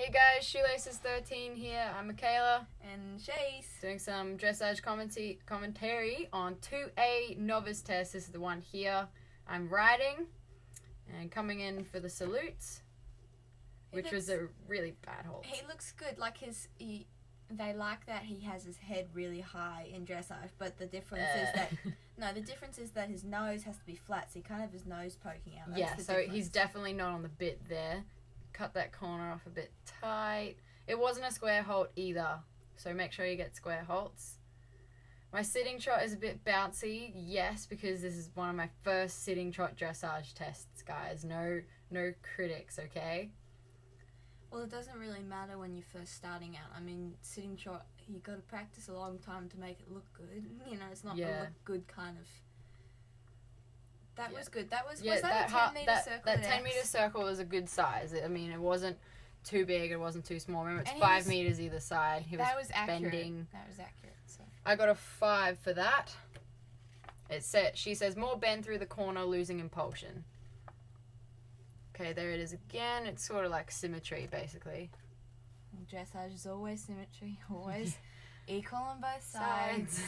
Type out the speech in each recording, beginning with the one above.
Hey guys, Shoelaces 13 here. I'm Micheala and Chase doing some dressage commentary on 2A novice test. This is the one here. I'm riding and coming in for the salutes, which was a really bad hold. He looks good. Like they like that he has his head really high in dressage, but the difference is that his nose has to be flat, so he can't have his nose poking out. That's so difference. He's definitely not on the bit there. Cut that corner off a bit tight. It wasn't a square halt either, so make sure you get square halts. My sitting trot is a bit bouncy, yes, because this is one of my first sitting trot dressage tests, guys. No critics, okay? Well, it doesn't really matter when you're first starting out. I mean, sitting trot, you got to practice a long time to make it look good. You know, it's not a look good kind of. That was good. Was that a 10-meter circle? That 10-meter circle was a good size. I mean, it wasn't too big. It wasn't too small. Remember, it's 5 meters either side. He was bending. That was accurate. So I got a 5 for that. She says more bend through the corner, losing impulsion. Okay, there it is again. It's sort of like symmetry, basically. Dressage is always symmetry. Always equal on both sides.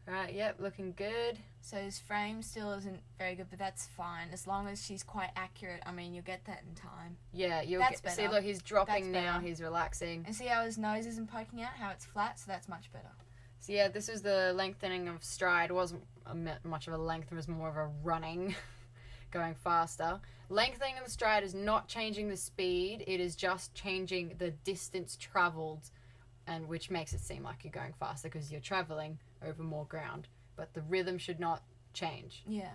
Right, yep, looking good. So his frame still isn't very good, but that's fine. As long as she's quite accurate, I mean, you'll get that in time. Yeah, see, look, he's dropping now, he's relaxing. And see how his nose isn't poking out, how it's flat, so that's much better. So yeah, this is the lengthening of stride. It wasn't much of a length, it was more of a running, going faster. Lengthening of the stride is not changing the speed, it is just changing the distance traveled, and which makes it seem like you're going faster because you're traveling over more ground, but the rhythm should not change. Yeah.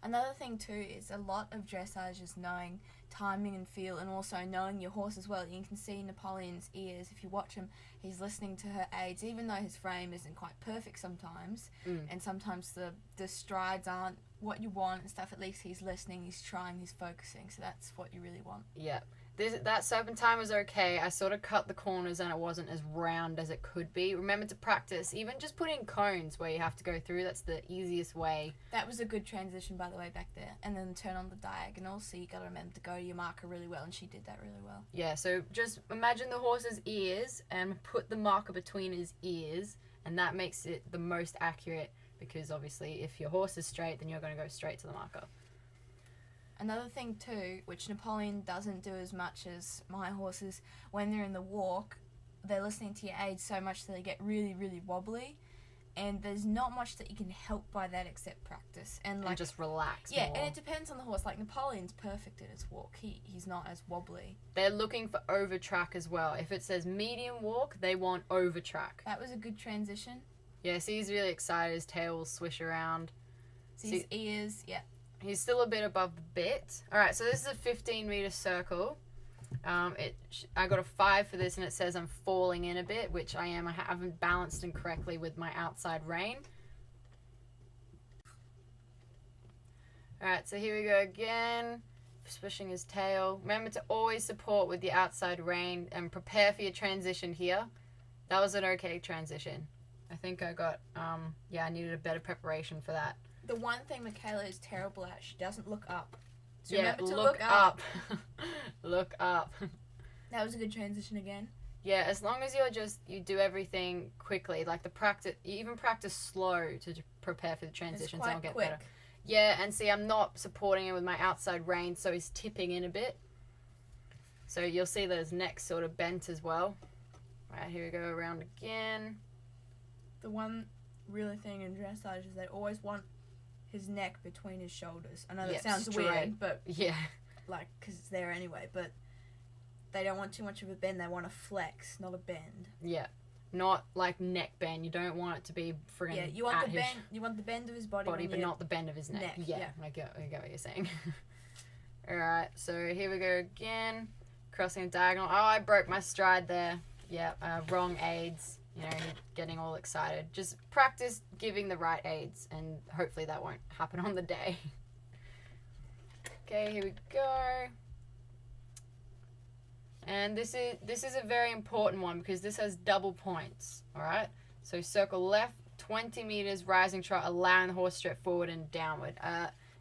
Another thing too is a lot of dressage is knowing timing and feel, and also knowing your horse as well. You can see Napoleon's ears. If you watch him, he's listening to her aids, even though his frame isn't quite perfect sometimes, and sometimes the strides aren't what you want and stuff. At least he's listening, he's trying, he's focusing, so that's what you really want. Yeah. That serpentine was okay. I sort of cut the corners and it wasn't as round as it could be. Remember to practice, even just putting cones where you have to go through. That's the easiest way. That was a good transition, by the way, back there. And then turn on the diagonal, so you got to remember to go to your marker really well, and she did that really well. Yeah, so just imagine the horse's ears and put the marker between his ears, and that makes it the most accurate, because obviously if your horse is straight, then you're going to go straight to the marker. Another thing too, which Napoleon doesn't do as much as my horses, when they're in the walk, they're listening to your aids so much that they get really, really wobbly, and there's not much that you can help by that except practice and just relax. Yeah, more. And it depends on the horse. Like Napoleon's perfect at his walk. He's not as wobbly. They're looking for over track as well. If it says medium walk, they want over track. That was a good transition. Yeah, see, he's really excited. His tail will swish around. See his ears, yeah. He's still a bit above the bit. Alright, so this is a 15-meter circle. I got a 5 for this, and it says I'm falling in a bit, which I am. I haven't balanced incorrectly with my outside rein. Alright, so here we go again. Swishing his tail. Remember to always support with the outside rein and prepare for your transition here. That was an okay transition. I think I got, I needed a better preparation for that. The one thing Micheala is terrible at, she doesn't look up. So yeah, remember to look up. Look up. That was a good transition again. Yeah, as long as you do everything quickly, like you even practice slow to prepare for the transitions, and it'll get better. Yeah, and see, I'm not supporting it with my outside rein, so he's tipping in a bit. So you'll see that his neck's sort of bent as well. Right, here we go, around again. The one really thing in dressage is they always want his neck between his shoulders. I know that sounds weird, but yeah, like, because it's there anyway, but they don't want too much of a bend. They want a flex, not a bend. Yeah, not like neck bend. You don't want it to be friggin' yeah, you want the bend. You want the bend of his body, but not the bend of his neck. Yeah. I get what you're saying. All right, so here we go again, crossing a diagonal. Oh, I broke my stride there. Yeah, wrong aids. You know, getting all excited. Just practice giving the right aids, and hopefully that won't happen on the day. Okay, here we go. And this is a very important one because this has double points, all right? So circle left, 20 meters, rising trot, allowing the horse to stretch forward and downward.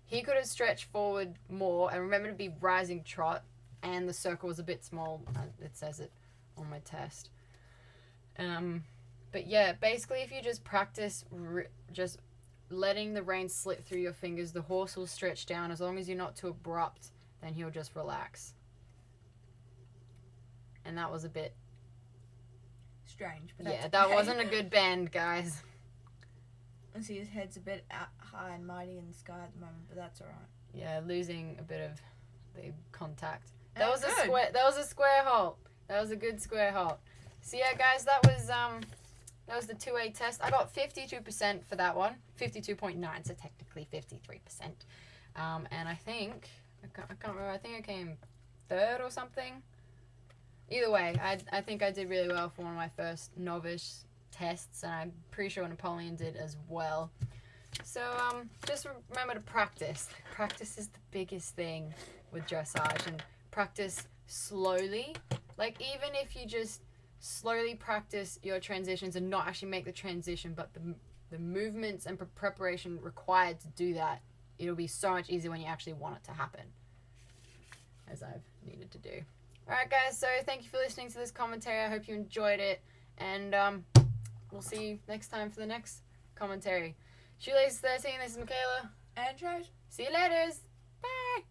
He could have stretched forward more, and remember to be rising trot and the circle was a bit small. It says it on my test. But yeah, basically if you just practice just letting the rein slip through your fingers, the horse will stretch down. As long as you're not too abrupt, then he'll just relax. And that was a bit strange. But yeah, that wasn't a good bend, guys. I see his head's a bit high and mighty in the sky at the moment, but that's alright. Yeah, losing a bit of the contact. And That was a square. That was a square halt. That was a good square halt. So yeah, guys, that was the 2A test. I got 52% for that one. 52.9, so technically 53%. And I think I can't remember. I think I came third or something. Either way, I think I did really well for one of my first novice tests, and I'm pretty sure Napoleon did as well. So just remember to practice. Practice is the biggest thing with dressage, and practice slowly. Like, even if you just slowly practice your transitions and not actually make the transition, but the movements and preparation required to do that, it'll be so much easier when you actually want it to happen, as I've needed to do. Alright guys, so thank you for listening to this commentary. I hope you enjoyed it, and we'll see you next time for the next commentary. Shoelace 13, this is Michaela. And Rose. See you later. Bye.